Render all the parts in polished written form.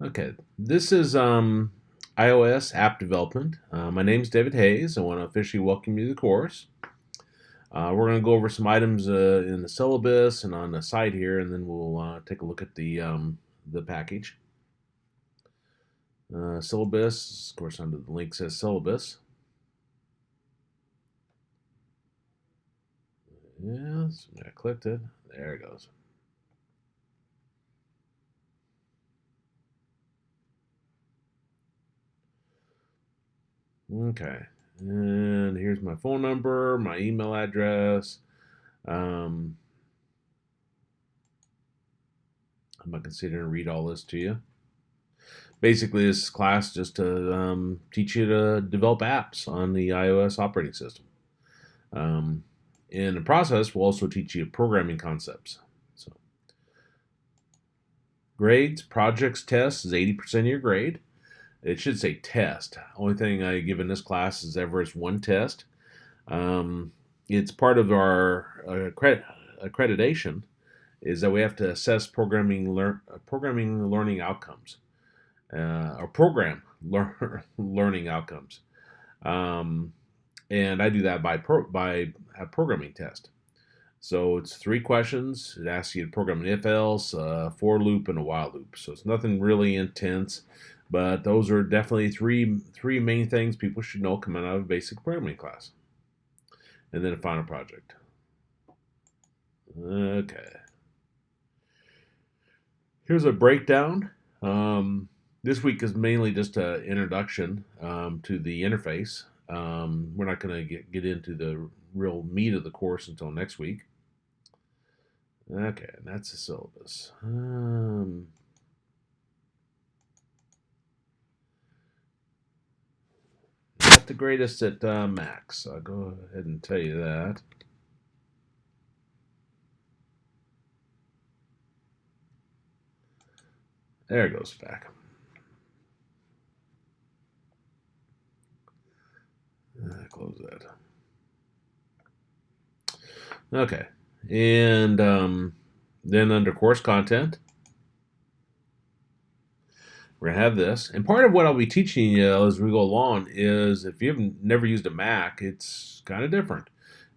Okay, this is iOS app development. My name's David Hayes. I want to officially welcome you to the course. We're going to go over some items in the syllabus and on the site here, and then we'll take a look at the package. Syllabus, of course, under the link says syllabus. Yes, I clicked it. There it goes. Okay, and here's my phone number, my email address. Um, I'm not considering to read all this to you. Basically, this class just to teach you to develop apps on the iOS operating system. Um, in the process, we'll also teach you programming concepts. So, grades, projects, tests is 80% of your grade. It should say test. Only thing I give in this class is ever is one test. It's part of our accreditation is that we have to assess programming learning outcomes. Or program learning outcomes. Um, and I do that by a programming test. So it's 3 questions. It asks you to program an if-else, a for loop, and a while loop. So it's nothing really intense, but those are definitely three main things people should know coming out of a basic programming class. And then a final project. Okay. Here's a breakdown. This week is mainly just an introduction to the interface. We're not going to get into the real meat of the course until next week. Okay, and that's the syllabus. Not the greatest at Mac, so I'll go ahead and tell you that. There it goes back. Close that. Okay, and then under course content, we're gonna have this. And part of what I'll be teaching you as we go along is if you've never used a Mac, it's kind of different.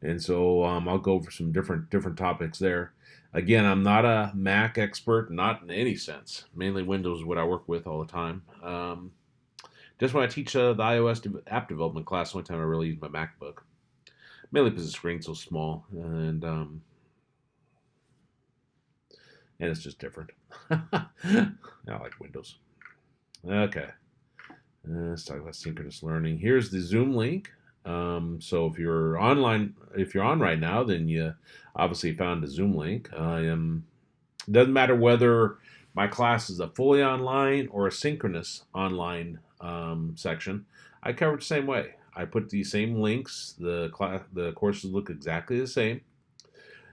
And so I'll go over some different topics there. Again, I'm not a Mac expert, not in any sense. Mainly Windows is what I work with all the time. Just when I teach the iOS app development class, the only time I really use my MacBook. Mainly because the screen's so small, and it's just different. I like Windows. Okay. Let's talk about synchronous learning. Here's the Zoom link. So if you're online, if you're on right now, then you obviously found a Zoom link. Doesn't matter whether my class is a fully online or a synchronous online section. I cover it the same way. I put the same links. The courses look exactly the same,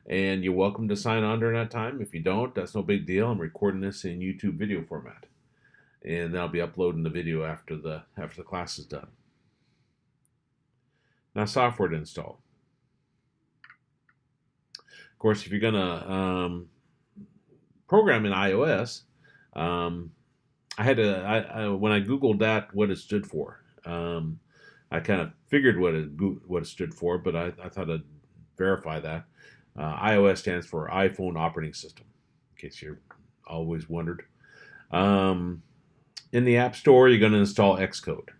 and you're welcome to sign on during that time. If you don't, that's no big deal. I'm recording this in YouTube video format, and then I'll be uploading the video after the class is done. Now, software to install. Of course, if you're gonna program in iOS, I had to when I googled that what it stood for. I kind of figured what it stood for, but I thought I'd verify that. iOS stands for iPhone operating system, in case you're always wondered. In the App Store, you're going to install xcode,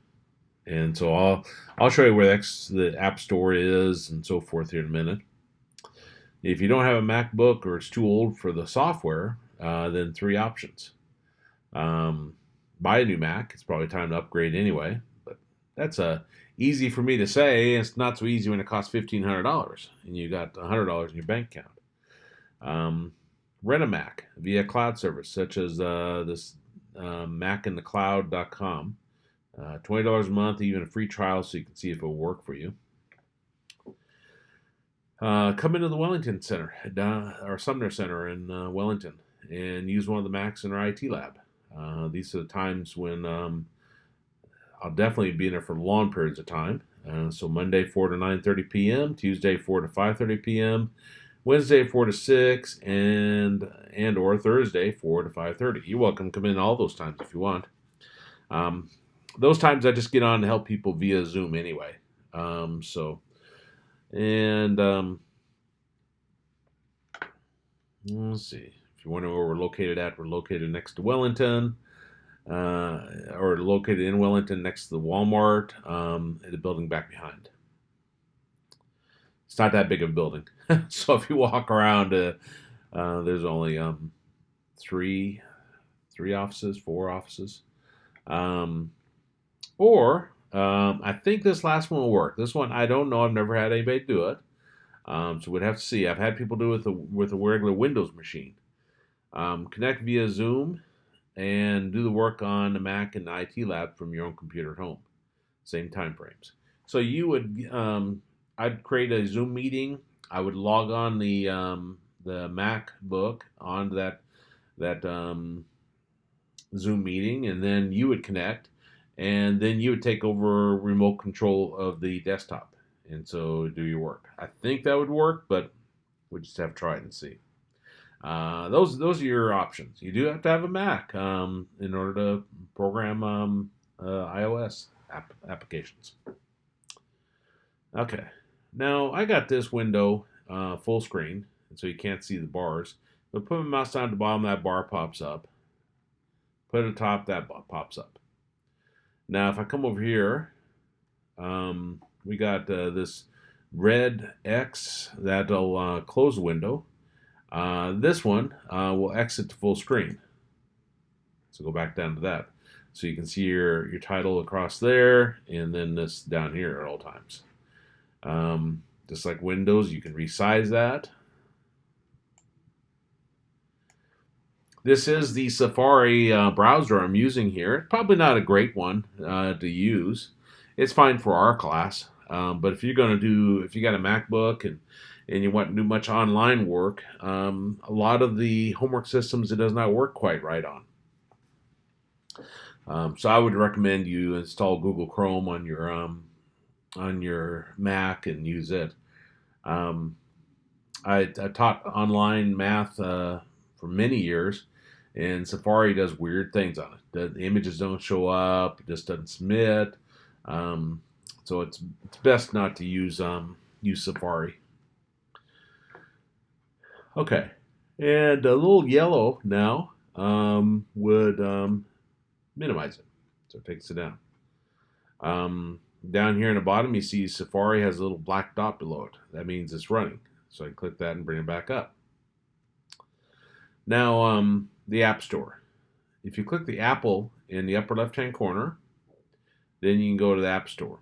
and so I'll show you where the App Store is and so forth here in a minute. If you don't have a MacBook or it's too old for the software, then 3 options. Buy a new Mac. It's probably time to upgrade anyway, but that's easy for me to say. It's not so easy when it costs $1,500 and you got $100 in your bank account. Rent a Mac via cloud service such as this macinthecloud.com. $20 a month, even a free trial, so you can see if it will work for you. Come into the Wellington Center, or Sumner Center in Wellington, and use one of the Macs in our IT lab. These are the times when I'll definitely be in there for long periods of time. So Monday 4 to 9:30 p.m., Tuesday 4 to 5:30 p.m., Wednesday 4 to 6, and or Thursday 4 to 5:30. You're welcome to come in all those times if you want. Those times I just get on to help people via Zoom anyway. Let's see. If you wonder where we're located at, we're located next to Wellington, or located in Wellington next to the Walmart, in the building back behind. It's not that big of a building. So if you walk around, there's only three offices, 4 offices. I think this last one will work. This one, I don't know. I've never had anybody do it. So we'd have to see. I've had people do it with a regular Windows machine. Connect via Zoom and do the work on the Mac and the IT lab from your own computer at home. Same time frames. So you would, I'd create a Zoom meeting. I would log on the MacBook onto that Zoom meeting, and then you would connect, and then you would take over remote control of the desktop, and so do your work. I think that would work, but we just have to try it and see. Those are your options. You do have to have a Mac in order to program iOS applications. Okay, now I got this window full screen, and so you can't see the bars. But put my mouse down at the bottom, that bar pops up. Put it at the top, that pops up. Now, if I come over here, we got this red X that'll close the window. This one will exit to full screen. So go back down to that. So you can see your title across there, and then this down here at all times. Just like Windows, you can resize that. This is the Safari browser I'm using here. It's probably not a great one to use. It's fine for our class, but if you got a MacBook and you want to do much online work, a lot of the homework systems it does not work quite right on. So I would recommend you install Google Chrome on your Mac and use it. I taught online math for many years, and Safari does weird things on it. The images don't show up, it just doesn't submit. So it's best not to use Safari. Okay, and a little yellow now would minimize it, so it takes it down. Down here in the bottom, you see Safari has a little black dot below it. That means it's running. So I click that and bring it back up. Now, the App Store. If you click the apple in the upper left-hand corner, then you can go to the App Store.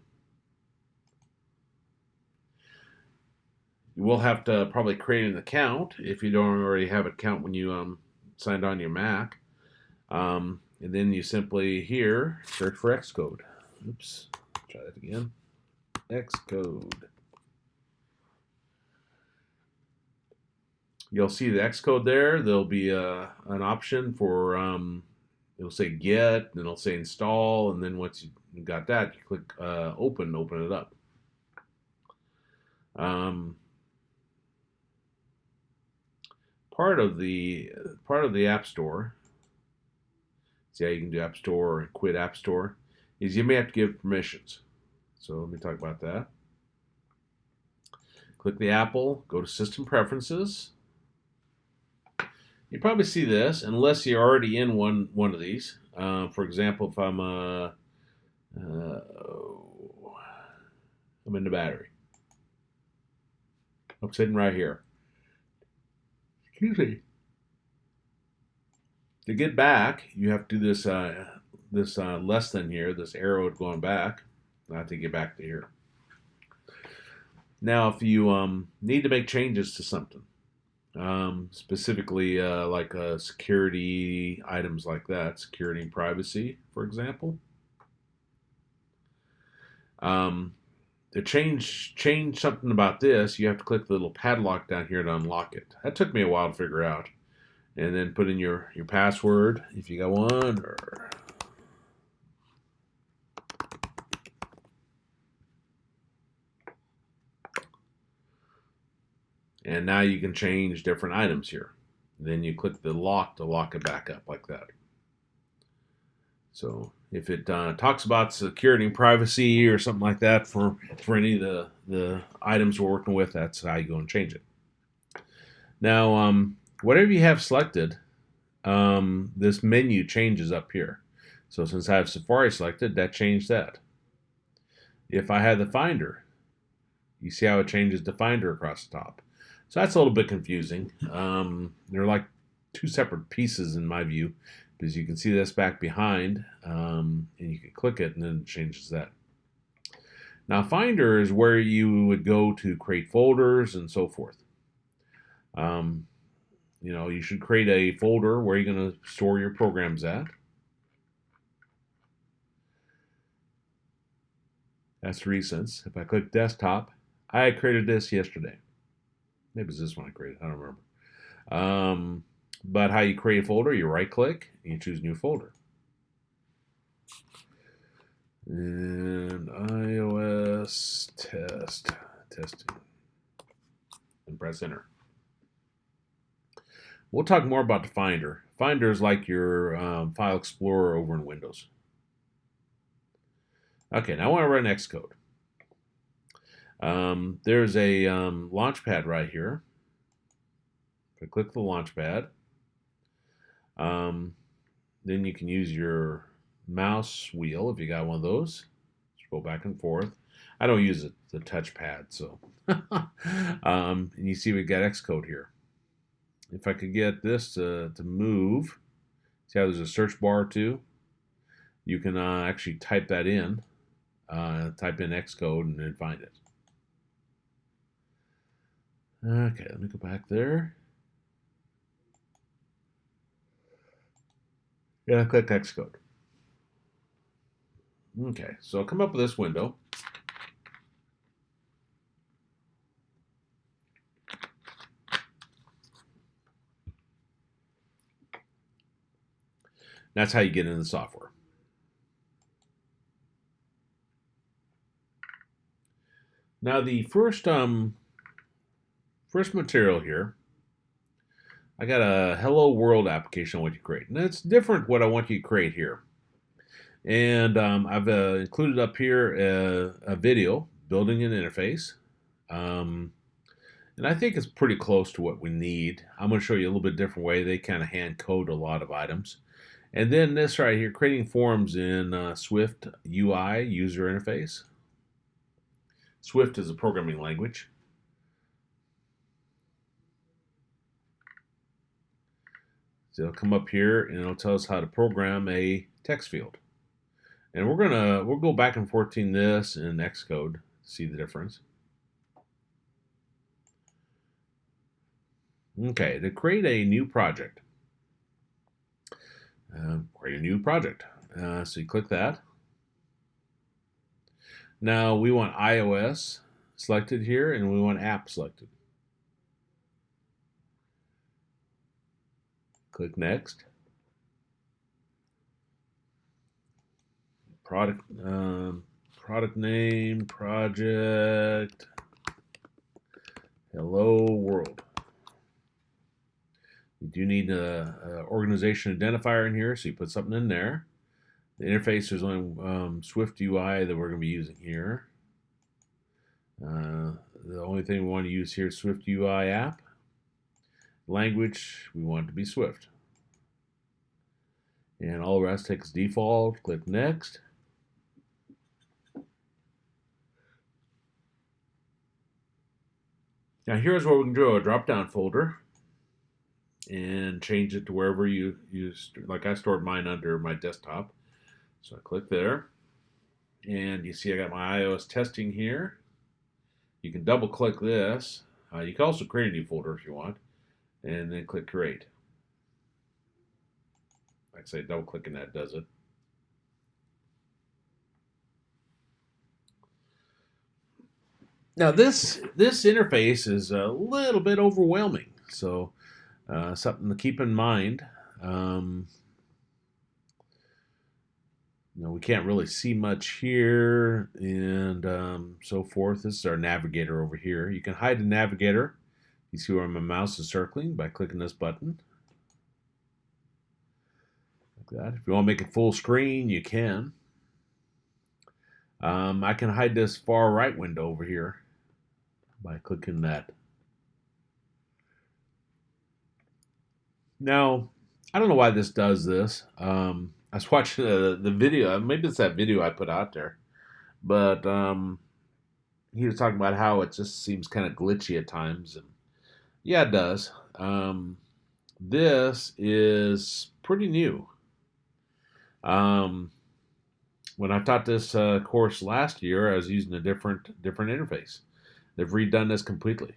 You will have to probably create an account if you don't already have an account when you signed on your Mac. And then you simply here search for xcode. Oops, try that again. Xcode. You'll see the xcode there. There'll be an option for it'll say get, then it'll say install, and then once you got that, you click open it up. Part of the App Store. See how you can do App Store or quit App Store, is you may have to give permissions. So let me talk about that. Click the apple, go to System Preferences. You probably see this, unless you're already in one of these. For example, if I'm in the battery. I'm sitting right here. Excuse me. To get back, you have to do this less than here, this arrow going back, not to get back to here. Now, if you need to make changes to something, specifically like security items like that, security and privacy, for example, to change something about this, you have to click the little padlock down here to unlock it. That took me a while to figure out. And then put in your password, if you got one, And now you can change different items here. Then you click the lock to lock it back up like that. So if it talks about security and privacy or something like that for any of the items we're working with, that's how you go and change it. Now, whatever you have selected, this menu changes up here. So since I have Safari selected, that changed that. If I had the Finder, you see how it changes the Finder across the top. So that's a little bit confusing. They're like two separate pieces in my view, because you can see this back behind, and you can click it and then it changes that. Now Finder is where you would go to create folders and so forth. You should create a folder where you're going to store your programs at. That's recents. If I click desktop, I created this yesterday. Maybe it's this one I created. I don't remember. But how you create a folder, you right click and you choose new folder. And iOS testing. And press enter. We'll talk more about the Finder. Finder is like your File Explorer over in Windows. Okay, now I want to run xcode. There's a launchpad right here. If I click the launchpad, then you can use your mouse wheel if you got one of those. Just go back and forth. I don't use the touchpad, so. And you see we got xcode here. If I could get this to move, see how there's a search bar too? You can actually type that in. Type in xcode and then find it. Okay, let me go back there. Yeah, click xcode. Okay, so I'll come up with this window. That's how you get into the software. Now the first material here, I got a Hello World application I want you to create. And it's different what I want you to create here. And I've included up here a video, building an interface. And I think it's pretty close to what we need. I'm going to show you a little bit different way. They kind of hand code a lot of items. And then this right here, creating forms in SwiftUI user interface. Swift is a programming language. So it'll come up here and it'll tell us how to program a text field. And we'll go back and forth in this in xcode to see the difference. Okay, to create a new project. Create a new project. So you click that. Now we want iOS selected here and we want app selected. Click next. Product name, project, Hello World. You do need an organization identifier in here, so you put something in there. The interface is only SwiftUI that we're going to be using here. The only thing we want to use here is SwiftUI app. Language, we want it to be Swift. And all the rest takes default. Click next. Now here's where we can do a drop-down folder and change it to wherever you use. Like I stored mine under my desktop. So I click there. And you see I got my iOS testing here. You can double click this. You can also create a new folder if you want. And then click create. Like I say, double clicking that does it. Now this interface is a little bit overwhelming, so something to keep in mind. We can't really see much here and so forth. This is our navigator over here. You can hide the navigator You see where my mouse is circling by clicking this button. Like that. If you want to make it full screen, you can. I can hide this far right window over here by clicking that. Now, I don't know why this does this. I was watching the video. Maybe it's that video I put out there. But he was talking about how it just seems kind of glitchy at times. And yeah, it does. This is pretty new. When I taught this course last year, I was using a different interface. They've redone this completely.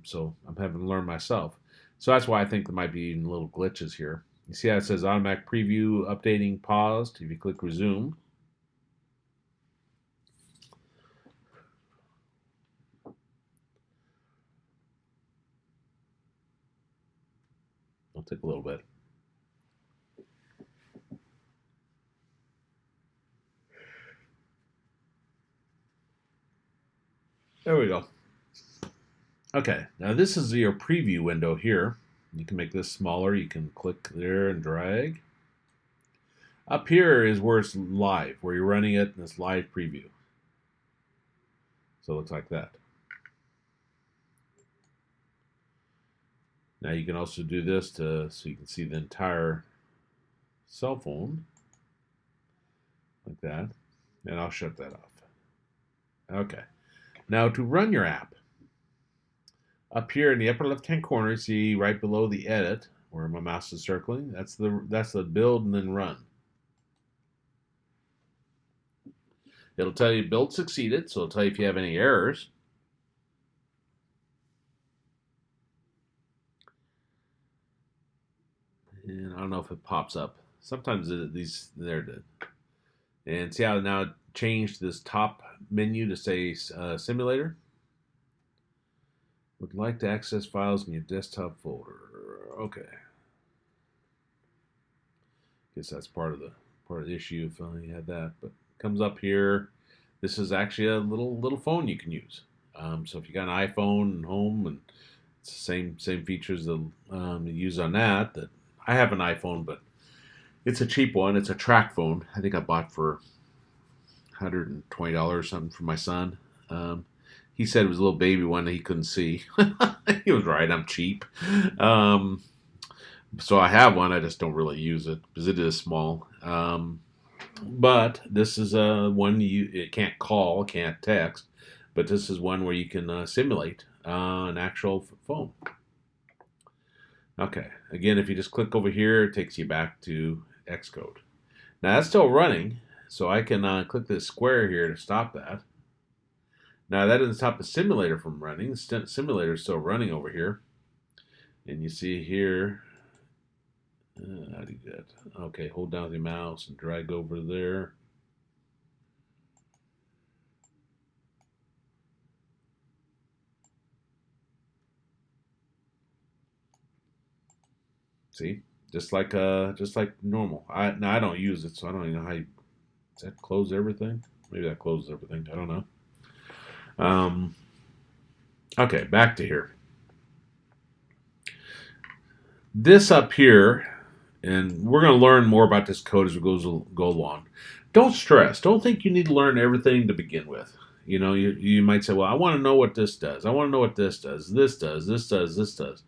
So I'm having to learn myself. So that's why I think there might be even little glitches here. You see how it says automatic preview updating paused? If you click resume. It'll take a little bit. There we go. Okay, now this is your preview window here. You can make this smaller. You can click there and drag. Up here is where it's live, where you're running it in this live preview. So it looks like that. Now you can also do this so you can see the entire cell phone, like that. And I'll shut that off. Okay. Now to run your app, up here in the upper left-hand corner, see right below the edit, where my mouse is circling, that's the build and then run. It'll tell you build succeeded, so it'll tell you if you have any errors. And I don't know if it pops up. Sometimes there it did. And see how now it changed this top menu to say simulator? Would like to access files in your desktop folder. Okay. Guess that's part of the issue if you had that. But it comes up here. This is actually a little phone you can use. So if you got an iPhone and home, and it's the same features that you use on that. That I have an iPhone, but it's a cheap one. It's a track phone. I think I bought for $120 or something for my son. He said it was a little baby one that he couldn't see. He was right. I'm cheap. So I have one. I just don't really use it because it is small. But this is one it can't call, can't text. But this is one where you can simulate an actual phone. Okay. Again, if you just click over here, it takes you back to Xcode. Now that's still running, so I can click this square here to stop that. Now that doesn't stop the simulator from running. The simulator is still running over here. And you see here, how do you do that? Okay, hold down the mouse and drag over there. See, just like normal. Now I don't use it, so I don't even know how you. Does that close everything? Maybe that closes everything. I don't know. Okay, back to here. This up here, and we're going to learn more about this code as we go along. Don't stress. Don't think you need to learn everything to begin with. You know, you might say, well, I want to know what this does. I want to know what this does. This does. This does. This does.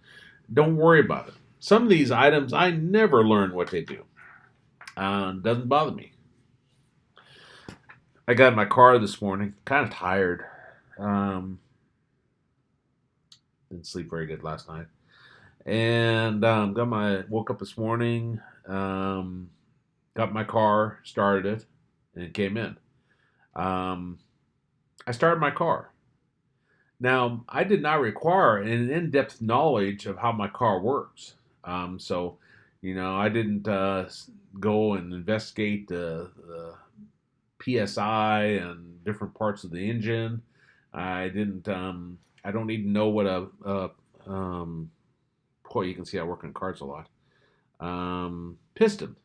Don't worry about it. Some of these items, I never learn what they do. Doesn't bother me. I got in my car this morning, kind of tired. Didn't sleep very good last night. And woke up this morning, got my car, started it, and it came in. I started my car. Now, I did not require an in-depth knowledge of how my car works. So, I didn't go and investigate the PSI and different parts of the engine. I didn't. I don't need to know what boy, you can see I work on cars a lot. Piston.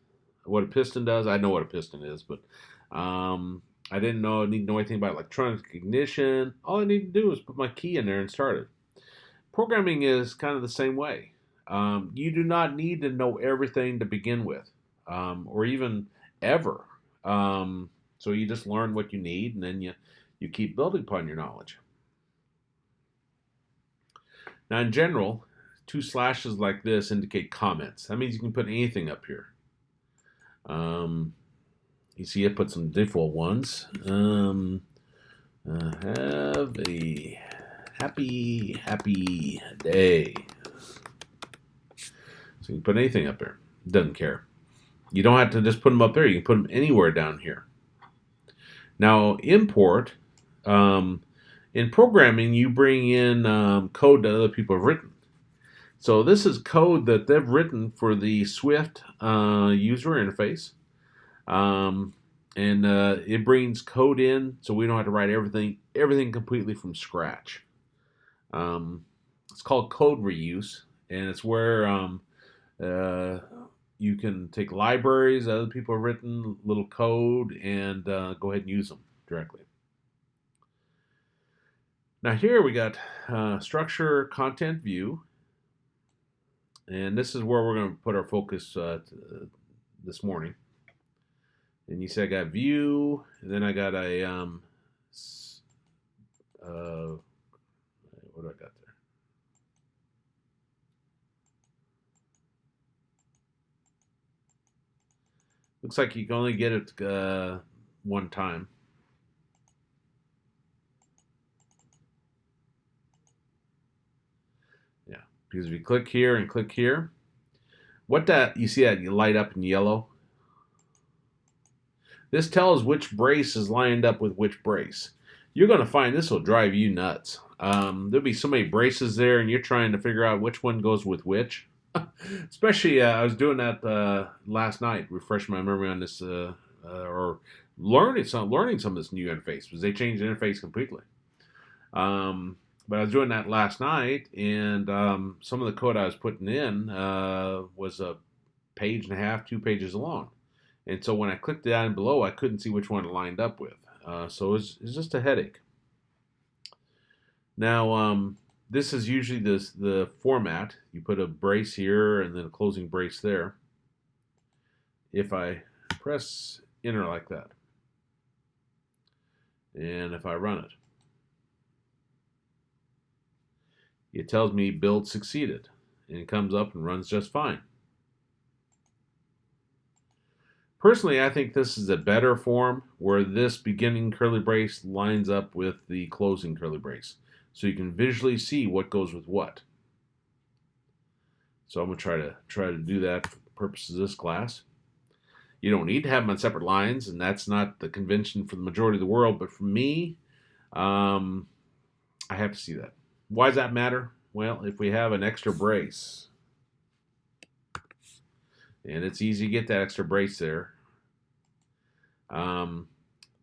What a piston does, I know what a piston is, but I didn't need to know anything about electronic ignition. All I need to do is put my key in there and start it. Programming is kind of the same way. You do not need to know everything to begin with, or even ever. So you just learn what you need, and then you keep building upon your knowledge. Now, in general, two slashes like this indicate comments. That means you can put anything up here. You see, it put some default ones. Have a happy day. So you can put anything up there. It doesn't care. You don't have to just put them up there. You can put them anywhere down here. Now, import. In programming, you bring in code that other people have written. So this is code that they've written for the Swift user interface. And it brings code in, so we don't have to write everything completely from scratch. It's called code reuse, and it's where you can take libraries that other people have written, little code, and go ahead and use them directly. Now here we got structure, content, view, and this is where we're going to put our focus this morning. And you see I got view, and then I got a, what do I got there? Looks like you can only get it one time. Yeah, because if you click here and click here, you see that you light up in yellow? This tells which brace is lined up with which brace. You're going to find this will drive you nuts. There'll be so many braces there, and you're trying to figure out which one goes with which. Especially, I was doing that last night, refreshing my memory on this, or learning some of this new interface, because they changed the interface completely. But I was doing that last night, and some of the code I was putting in was a page and a half, 2 pages long. And so when I clicked down below, I couldn't see which one it lined up with. So it's just a headache. Now, this is usually the format. You put a brace here and then a closing brace there. If I press enter like that, and if I run it, it tells me build succeeded, and it comes up and runs just fine. Personally, I think this is a better form where this beginning curly brace lines up with the closing curly brace, so you can visually see what goes with what. So I'm going to try to do that for the purposes of this class. You don't need to have them on separate lines, and that's not the convention for the majority of the world, but for me, I have to see that. Why does that matter? Well, if we have an extra brace, and it's easy to get that extra brace there,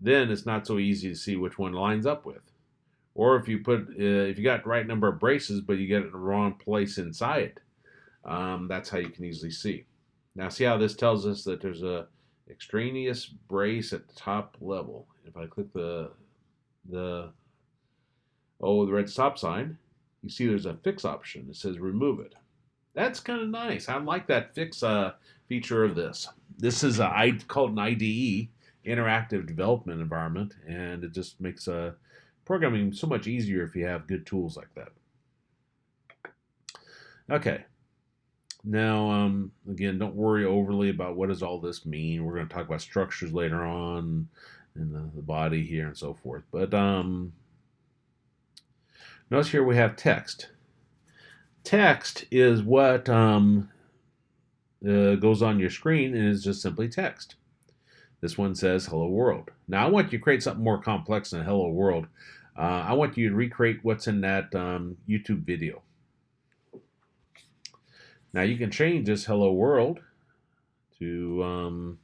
then it's not so easy to see which one lines up with. Or if you got the right number of braces, but you get it in the wrong place inside, that's how you can easily see. Now see how this tells us that there's a extraneous brace at the top level. If I click the red stop sign, you see there's a fix option. It says remove it. That's kind of nice. I like that fix feature of this. This is called an IDE, interactive development environment, and it just makes programming so much easier if you have good tools like that. Okay. Now, again, don't worry overly about what does all this mean. We're going to talk about structures later on, and the body here and so forth. But notice here we have text. Text is what goes on your screen, and is just simply text. This one says hello world. Now I want you to create something more complex than hello world. I want you to recreate what's in that YouTube video. Now you can change this hello world to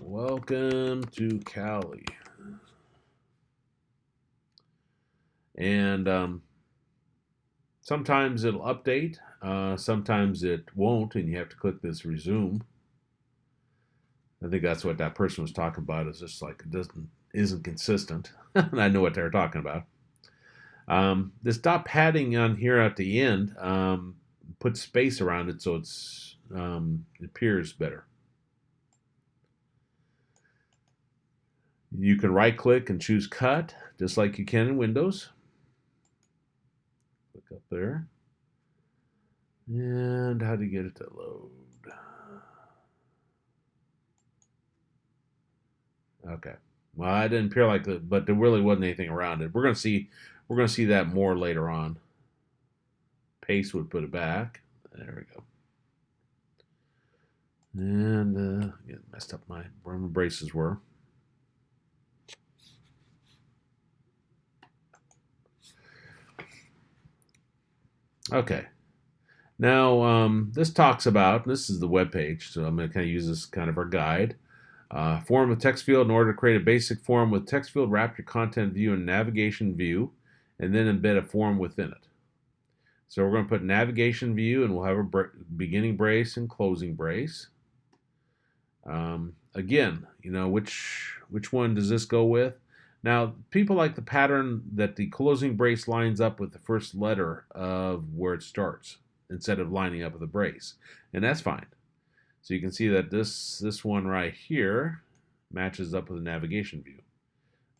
welcome to Cali. And sometimes it'll update, sometimes it won't, and you have to click this resume. I think that's what that person was talking about. It's just like it isn't consistent. And I know what they're talking about. This dot padding on here at the end puts space around it so it appears better. You can right click and choose cut just like you can in Windows. Click up there. And how do you get it to load? Okay. Well, I didn't appear like that, but there really wasn't anything around it. We're gonna see that more later on. Paste would put it back. There we go. And get messed up where my braces were. Okay. Now, this talks about, this is the web page, so I'm going to kind of use this kind of our guide. Form with text field. In order to create a basic form with text field, wrap your content view in navigation view, and then embed a form within it. So we're going to put navigation view, and we'll have a beginning brace and closing brace. Again, which one does this go with? Now, people like the pattern that the closing brace lines up with the first letter of where it starts instead of lining up with the brace, and that's fine. So you can see that this one right here matches up with the navigation view.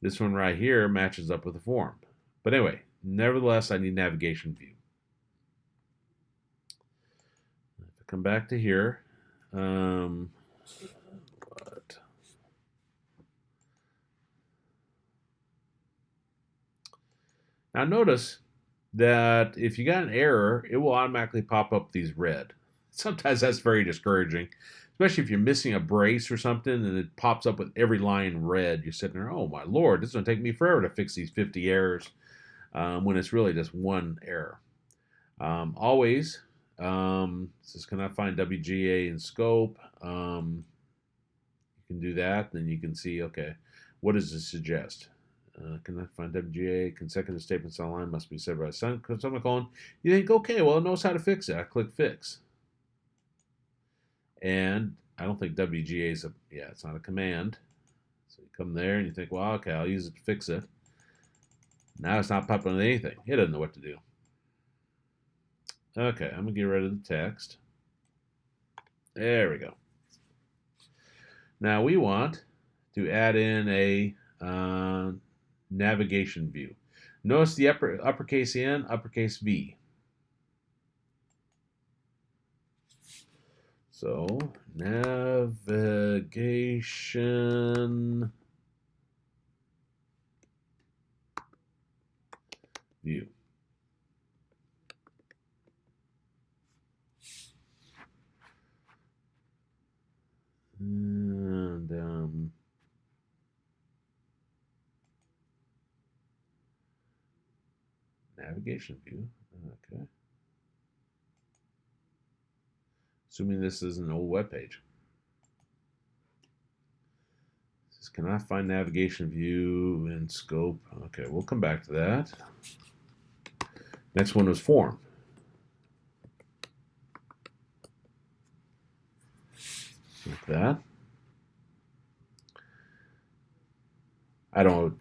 This one right here matches up with the form. But anyway, nevertheless, I need navigation view. If I come back to here, now notice that if you got an error, it will automatically pop up these red. Sometimes that's very discouraging, especially if you're missing a brace or something and it pops up with every line red. You're sitting there, oh my Lord, this is going to take me forever to fix these 50 errors when it's really just one error. Always, this cannot find WGA in scope. You can do that, then you can see, okay, what does it suggest? Cannot find WGA, consecutive statements online must be said by a semicolon. You think, okay, well, it knows how to fix it. I click fix. And I don't think WGA is it's not a command. So you come there and you think, well, okay, I'll use it to fix it. Now it's not popping on anything. It doesn't know what to do. Okay, I'm going to get rid of the text. There we go. Now we want to add in a navigation view. Notice the uppercase N, uppercase V. So navigation view. And navigation view. Okay. Assuming this is an old web page. This cannot find navigation view in scope. Okay, we'll come back to that. Next one was form. Like that. I don't.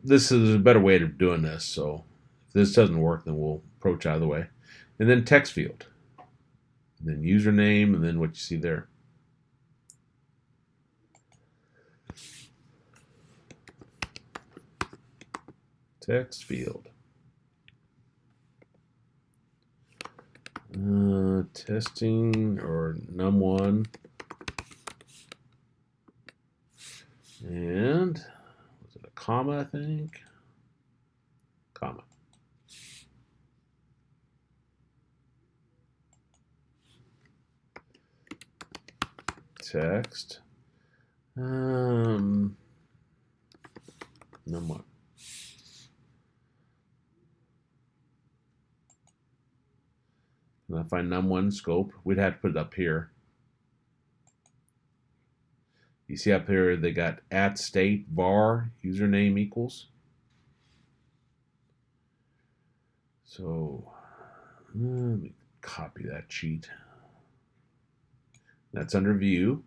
This is a better way of doing this. So if this doesn't work, then we'll approach out of the way. And then text field. And then username, and then what you see there. Text field. Testing or num1. And was it a comma, I think? Comma. Text. Num1. And I find num1 scope. We'd have to put it up here. You see up here they got @state var username equals. So let me copy that cheat. That's under view.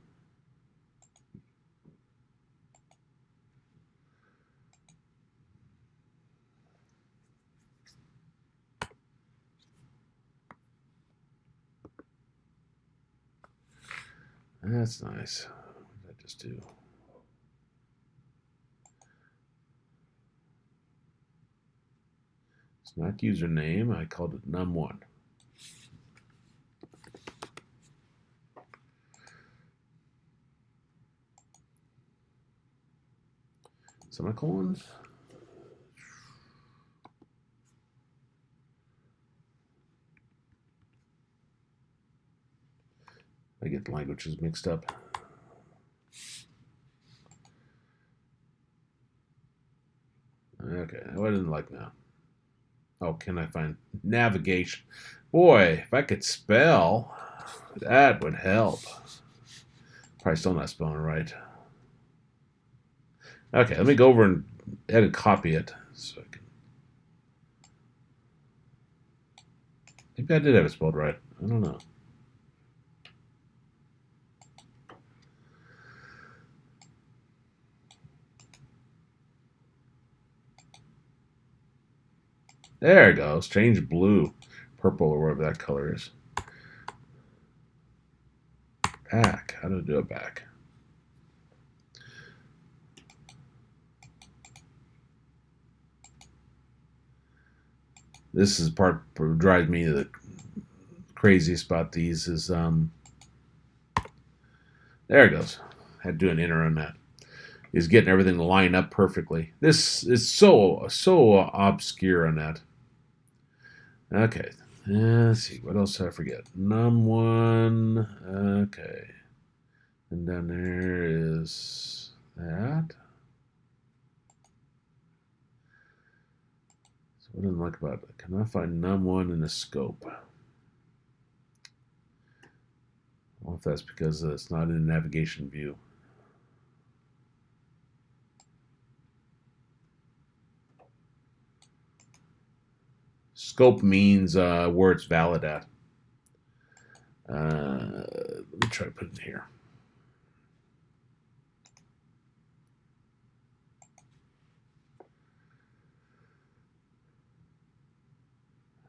That's nice. What did I just do? It's not username. I called it num1. Semicolon. I get the languages mixed up. Okay, what didn't like now? Oh, can I find navigation? Boy, if I could spell, that would help. Probably still not spelling right. Okay, let me go over and edit copy it. So I can. Maybe I did have it spelled right. I don't know. There it goes. Change blue, purple, or whatever that color is. Back. How do I do it back? This is part that drives me the craziest about these is there it goes. I had to do an enter on that. Is getting everything to line up perfectly. This is so obscure on that. Okay. Let's see. What else did I forget? Num1. Okay. And down there is that. So what didn't I like about it? Can I find num1 in the scope? I don't know if that's because it's not in the navigation view. Scope means where it's valid at. Let me try to put it in here.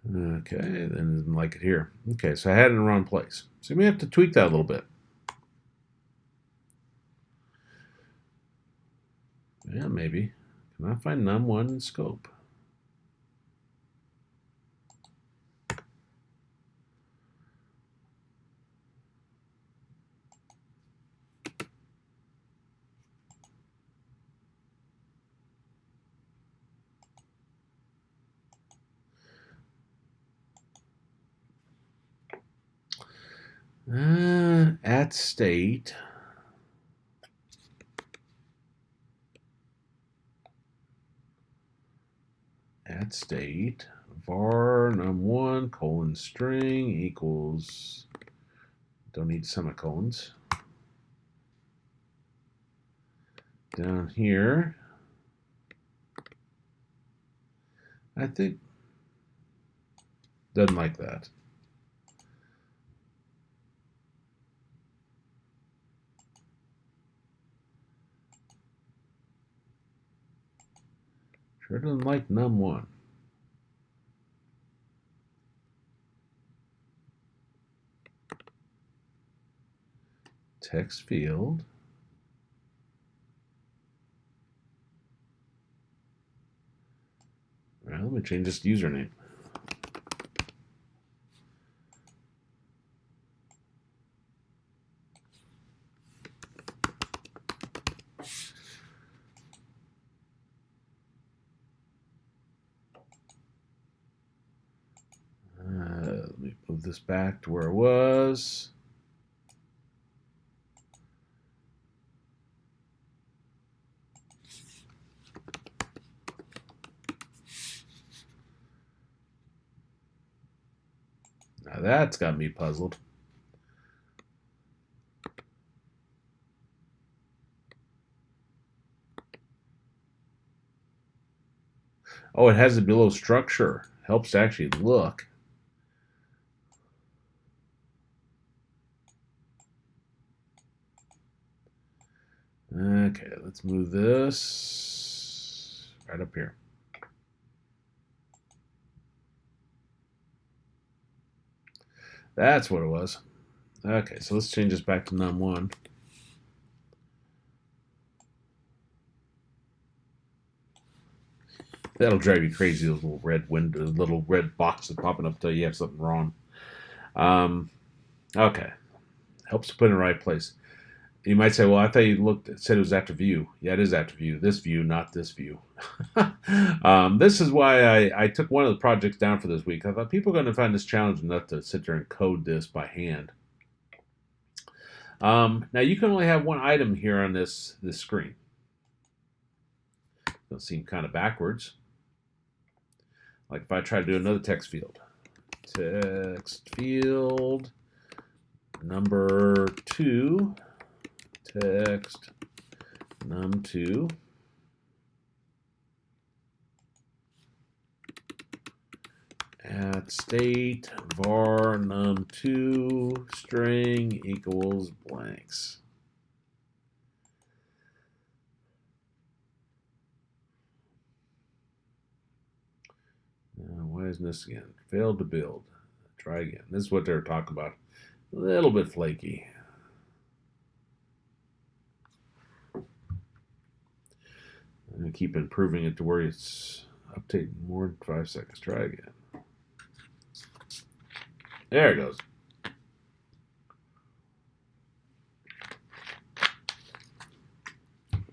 Okay, then didn't like it here. Okay, so I had it in the wrong place. So we have to tweak that a little bit. Yeah, maybe. Can I find num1 in scope? At state. At state. Var num1 colon string equals. Don't need semicolons. Down here. I think. Doesn't like that. Sure doesn't like num1. Text field. All right, let me change this to username. Let me move this back to where it was. Now that's got me puzzled. Oh, it has a below structure. Helps to actually look. Okay, let's move this right up here. That's what it was. Okay, so let's change this back to num1. That'll drive you crazy, those little red windows, little red boxes popping up till you have something wrong. Okay, helps to put in the right place. You might say, well, I thought you said it was after view. Yeah, it is after view. This view, not this view. This is why I took one of the projects down for this week. I thought people are going to find this challenging enough to sit there and code this by hand. Now, you can only have one item here on this screen. It'll seem kind of backwards. Like if I try to do another text field. Text field number 2. Text num2 at state var num2 string equals blanks. Now, why isn't this again? Failed to build. Try again. This is what they're talking about. A little bit flaky. I'm going to keep improving it to where it's updating more than 5 seconds. Try again. There it goes.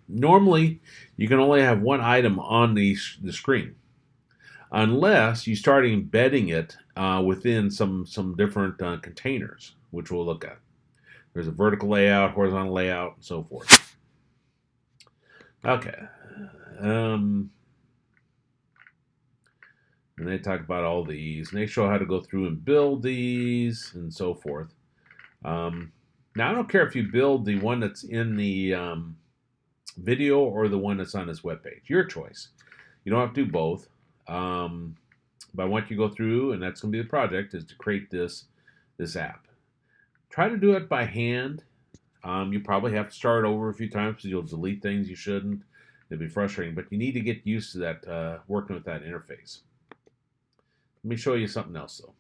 Normally, you can only have one item on the screen, unless you start embedding it within some different containers, which we'll look at. There's a vertical layout, horizontal layout, and so forth. Okay. And they talk about all these, and they show how to go through and build these, and so forth. Now, I don't care if you build the one that's in the video or the one that's on this webpage. Your choice. You don't have to do both. But I want you to go through, and that's going to be the project, is to create this app. Try to do it by hand. You probably have to start over a few times because you'll delete things you shouldn't. It'll be frustrating, but you need to get used to that, working with that interface. Let me show you something else, though.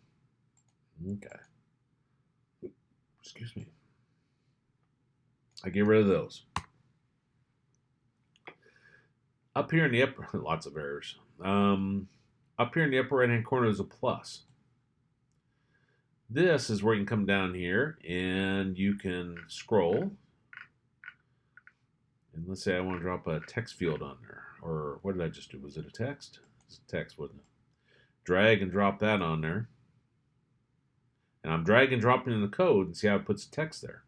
Okay. Excuse me. I get rid of those. Up here in the upper, lots of errors. Up here in the upper right-hand corner is a plus. This is where you can come down here and you can scroll. And let's say I want to drop a text field on there. Or what did I just do? Was it a text? It's a text, wasn't it? Drag and drop that on there. And I'm drag and dropping in the code and see how it puts text there.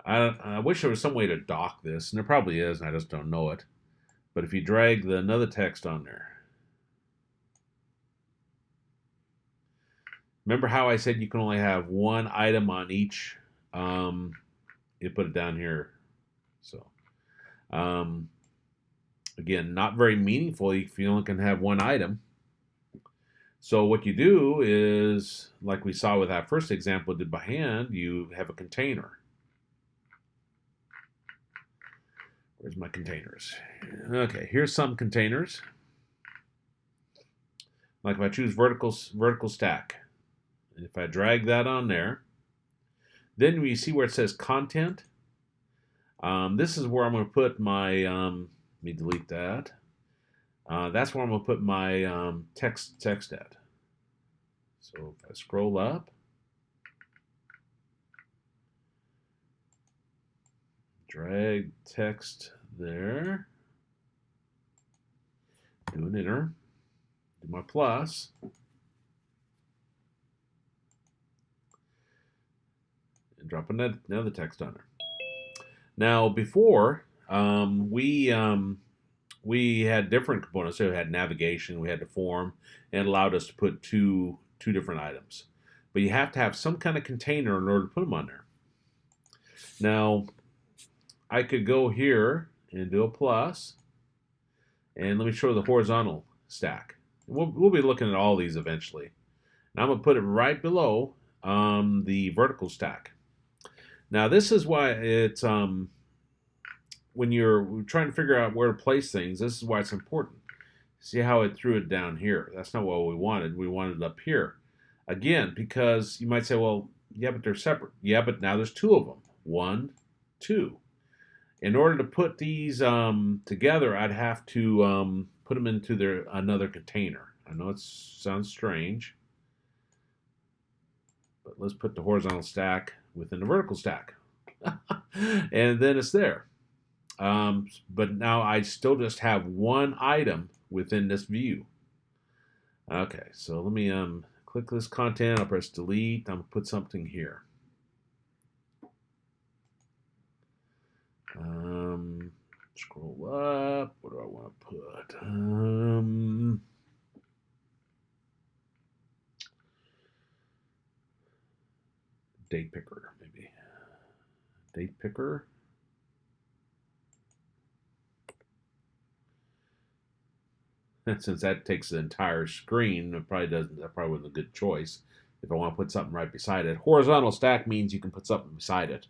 I wish there was some way to dock this, and there probably is, and I just don't know it. But if you drag another text on there. Remember how I said you can only have one item on each? You put it down here. So, again, not very meaningful if you only can have one item. So what you do is, like we saw with that first example did by hand, you have a container. Where's my containers? Okay, here's some containers. Like if I choose vertical stack, and if I drag that on there, then we see where it says content. This is where I'm going to put my, let me delete that. That's where I'm going to put my text at. So if I scroll up, drag text there, do an enter, do my plus, and drop another text on there. Now before, we had different components. So we had navigation, we had the form, and it allowed us to put two different items. But you have to have some kind of container in order to put them on there. Now, I could go here and do a plus, and let me show the horizontal stack. We'll be looking at all these eventually. And I'm going to put it right below the vertical stack. Now, this is why it's, when you're trying to figure out where to place things, this is why it's important. See how it threw it down here? That's not what we wanted. We wanted it up here. Again, because you might say, well, Yeah, but they're separate. Yeah, but now there's two of them. 1, 2. In order to put these together, I'd have to put them into another container. I know it sounds strange, but let's put the horizontal stack within the vertical stack. And then it's there. But now I still just have one item within this view. Okay, so let me click this content. I'll press delete. I'm going to put something here. Scroll up. What do I want to put? Date picker, maybe. Date picker. And since that takes the entire screen, it probably doesn't. That probably wasn't a good choice. If I want to put something right beside it, horizontal stack means you can put something beside it.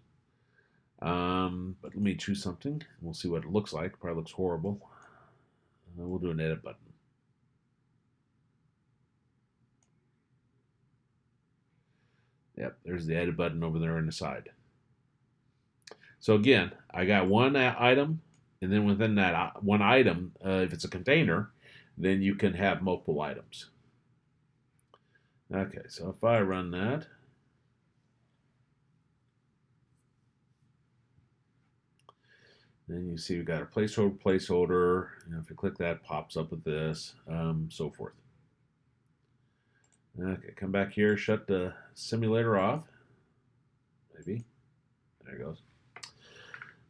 But let me choose something. We'll see what it looks like. Probably looks horrible. We'll do an edit button. Yep, there's the edit button over there on the side. So again, I got one item, and then within that one item, if it's a container, then you can have multiple items. Okay, so if I run that, then you see we've got a placeholder. You know, if you click that, it pops up with this, so forth. Okay, come back here, shut the simulator off. Maybe. There it goes.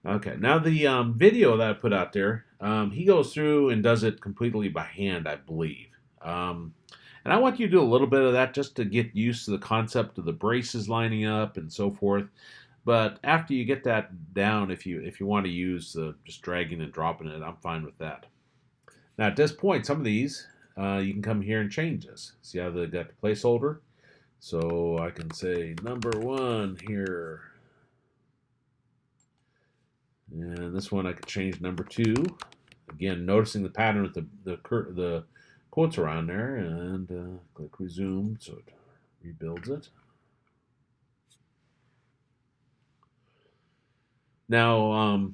Okay, now the video that I put out there, he goes through and does it completely by hand, I believe. And I want you to do a little bit of that just to get used to the concept of the braces lining up and so forth. But after you get that down, if you want to use just dragging and dropping it, I'm fine with that. Now at this point, some of these, you can come here and change this. See how they got the placeholder? So I can say number 1 here. And this one I could change number 2. Again, noticing the pattern with the quotes around there, and click resume so it rebuilds it. Now,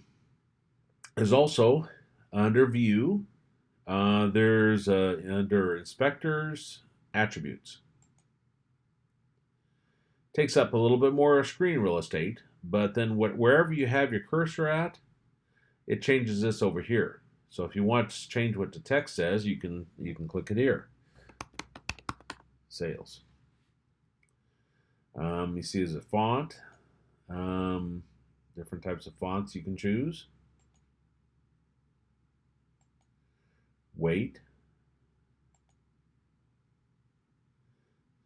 there's also under view, there's under inspectors, attributes. Takes up a little bit more screen real estate, but then wherever you have your cursor at, it changes this over here. So if you want to change what the text says, you can click it here. Sales. You see there's a font. Different types of fonts you can choose. Weight.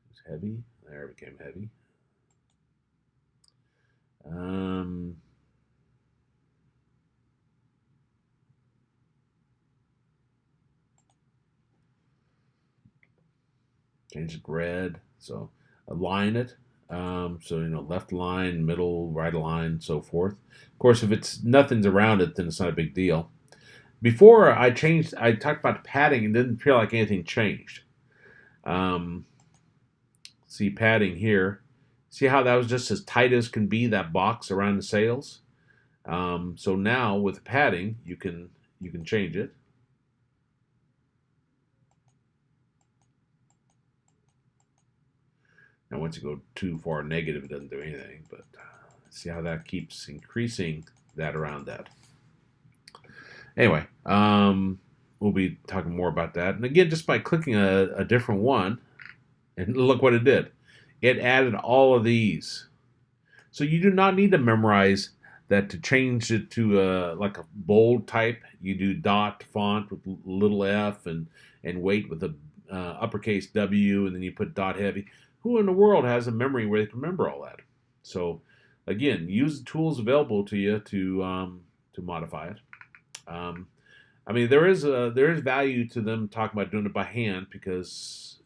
It's heavy. There it became heavy. Change it red. So align it. So left line, middle, right line, so forth. Of course, if it's nothing's around it, then it's not a big deal. Before I talked about the padding and didn't feel like anything changed. See padding here. See how that was just as tight as can be, that box around the sales? So now with padding, you can change it. Now once you go too far negative, it doesn't do anything, but see how that keeps increasing that around that. Anyway, we'll be talking more about that. And again, just by clicking a different one, and look what it did. It added all of these. So you do not need to memorize that to change it to like a bold type. You do dot font with little f and weight with a uppercase W, and then you put dot heavy. Who in the world has a memory where they can remember all that? So again, use the tools available to you to modify it. I mean, there is value to them talking about doing it by hand, because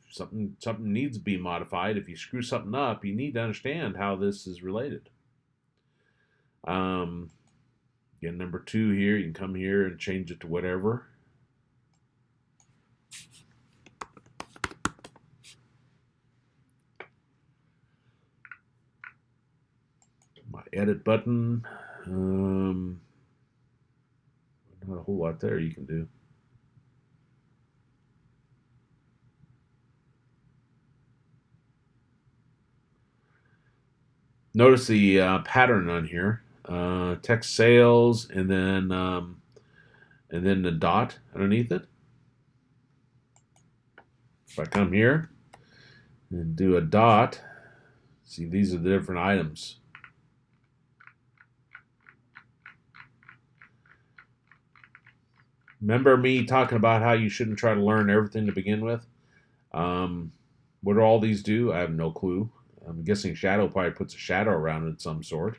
something needs to be modified. If you screw something up, you need to understand how this is related. Again, number 2 here, you can come here and change it to whatever. edit button. Not a whole lot there you can do. Notice the pattern on here. Text sales, and then the dot underneath it. If I come here and do a dot, see, these are the different items. Remember me talking about how you shouldn't try to learn everything to begin with? What do all these do? I have no clue. I'm guessing shadow probably puts a shadow around it of some sort.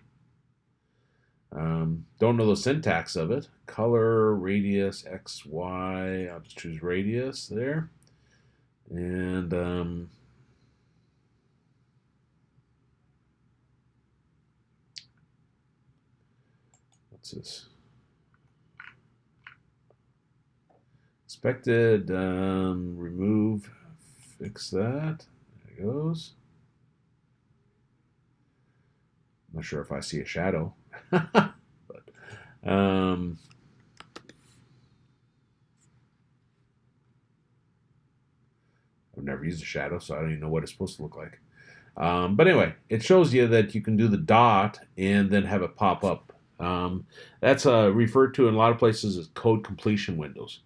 Don't know the syntax of it. Color, radius, X, Y. I'll just choose radius there. And what's this? Expected, remove, fix that. There it goes. I'm not sure if I see a shadow. But I've never used a shadow, so I don't even know what it's supposed to look like. But anyway, it shows you that you can do the dot and then have it pop up. That's referred to in a lot of places as code completion windows.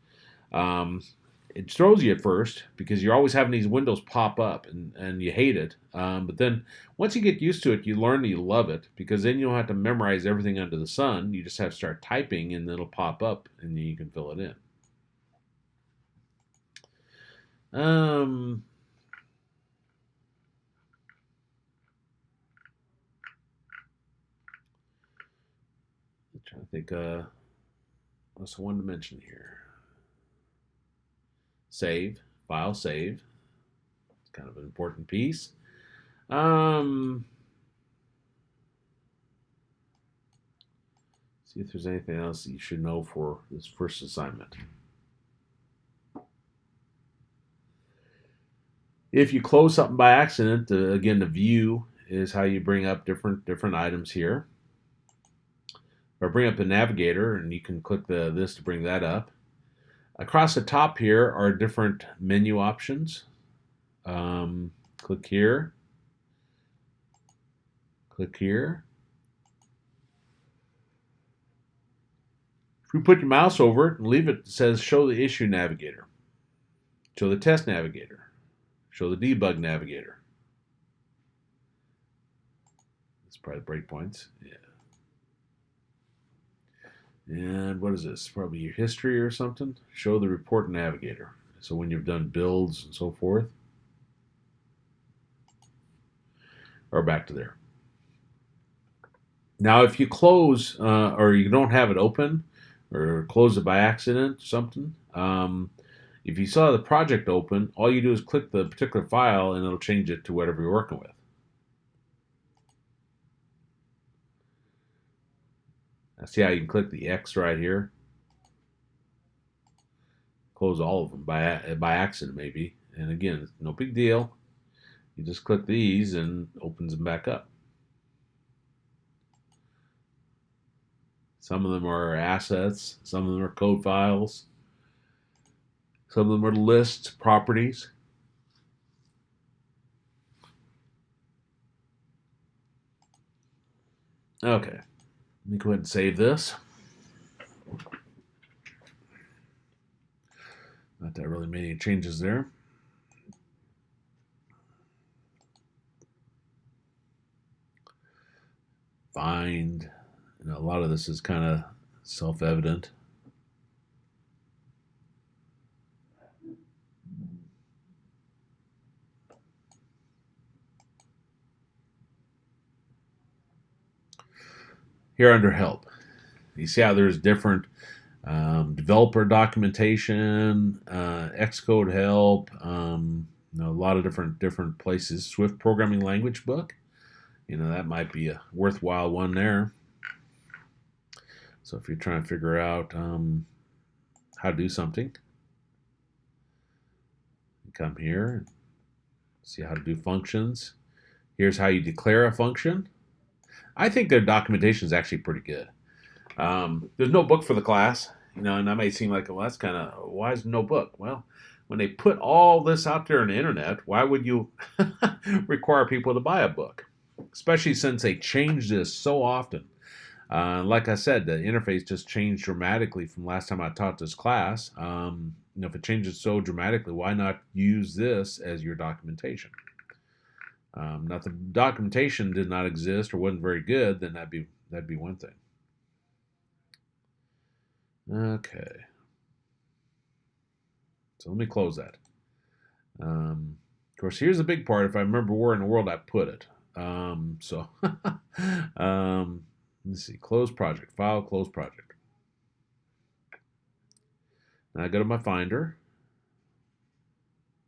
It throws you at first because you're always having these windows pop up and you hate it. But then once you get used to it, you learn that you love it because then you don't have to memorize everything under the sun. You just have to start typing and it'll pop up and then you can fill it in. I'm trying to think, what's the one to mention here? Save, file save. It's kind of an important piece. See if there's anything else that you should know for this first assignment. If you close something by accident, again, the view is how you bring up different items here. Or bring up the navigator, and you can click this to bring that up. Across the top here are different menu options. Click here. Click here. If you put your mouse over it and leave it, it says show the issue navigator, show the test navigator, show the debug navigator. That's probably breakpoints. Yeah. And what is this? Probably your history or something. Show the report navigator. So when you've done builds and so forth. Or back to there. Now if you close or you don't have it open or close it by accident or something, if you saw the project open, all you do is click the particular file and it'll change it to whatever you're working with. See how you can click the X right here? Close all of them by accident maybe. And again, no big deal. You just click these and it opens them back up. Some of them are assets. Some of them are code files. Some of them are lists, properties. Okay. Let me go ahead and save this. Not that really many changes there. Find. You know, a lot of this is kind of self-evident. Here under help, you see how there's different developer documentation, xcode help, you know, a lot of different places. Swift programming language book, you know, that might be a worthwhile one there. So if you're trying to figure out how to do something, you come here and see how to do functions. Here's how you declare a function. I think their documentation is actually pretty good. There's no book for the class, and that may seem like, well, that's kind of, why is no book? Well, when they put all this out there on the internet, why would you require people to buy a book? Especially since they change this so often. Like I said, the interface just changed dramatically from last time I taught this class. If it changes so dramatically, why not use this as your documentation? Now, if the documentation did not exist or wasn't very good, then that'd be one thing. Okay. So let me close that. Of course, here's the big part. If I remember where in the world I put it. Let's see. Close project. File, close project. And I go to my Finder.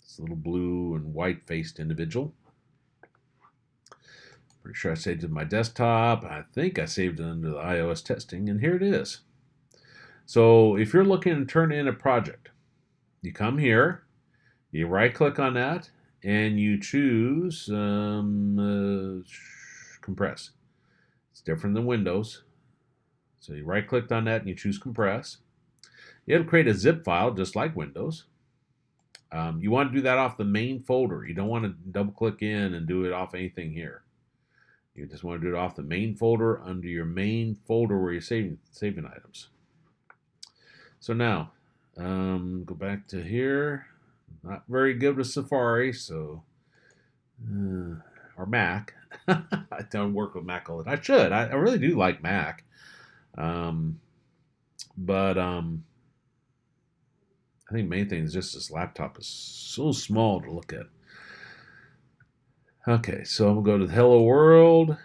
This little blue and white-faced individual. Pretty sure I saved it on my desktop. I think I saved it under the iOS testing, and here it is. So if you're looking to turn in a project, you come here, you right-click on that, and you choose compress. It's different than Windows. So you right-click on that and you choose compress. It'll create a zip file just like Windows. You want to do that off the main folder. You don't want to double-click in and do it off anything here. You just want to do it off the main folder under your main folder where you're saving items. So now, go back to here. Not very good with Safari, so or Mac. I don't work with Mac all the time. I should. I really do like Mac, but I think the main thing is just this laptop is so small to look at. Okay, so I'm gonna go to the Hello World,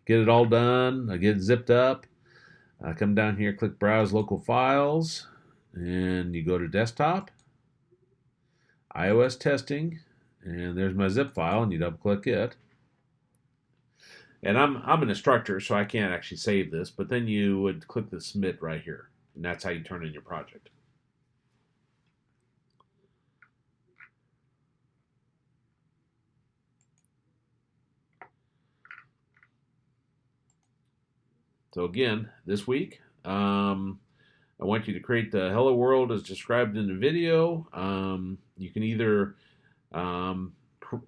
get it all done. I get it zipped up. I come down here, click Browse Local Files, and you go to Desktop, iOS Testing, and there's my zip file, and you double-click it. And I'm an instructor, so I can't actually save this, but then you would click the Submit right here, and that's how you turn in your project. So again, this week, I want you to create the Hello World as described in the video. You can either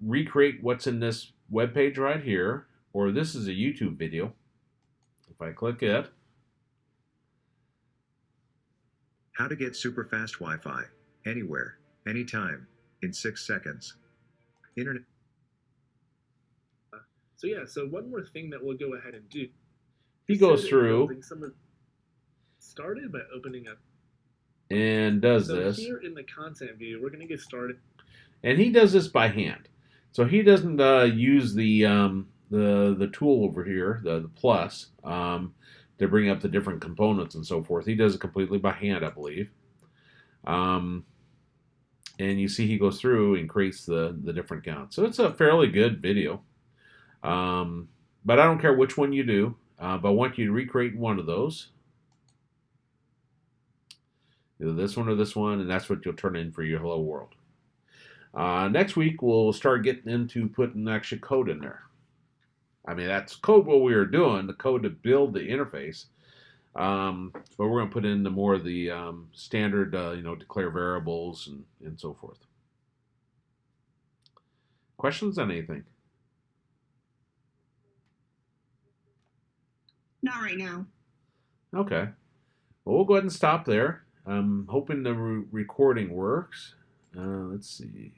recreate what's in this web page right here, or this is a YouTube video. If I click it. How to get super fast Wi-Fi, anywhere, anytime, in 6 seconds. Internet. So yeah, so one more thing that we'll go ahead and do. He goes through. Started by opening up. And does so this. Here in the content view, we're going to get started. And he does this by hand. So he doesn't use the tool over here, the plus, to bring up the different components and so forth. He does it completely by hand, I believe. And you see he goes through and creates the different counts. So it's a fairly good video. But I don't care which one you do. But I want you to recreate one of those. Either this one or this one, and that's what you'll turn in for your Hello World. Next week, we'll start getting into putting actual code in there. I mean, that's code what we were doing, the code to build the interface. But we're going to put in the more of the standard, declare variables and so forth. Questions on anything? Not right now. Okay. Well, we'll go ahead and stop there. I'm hoping the recording works. Let's see.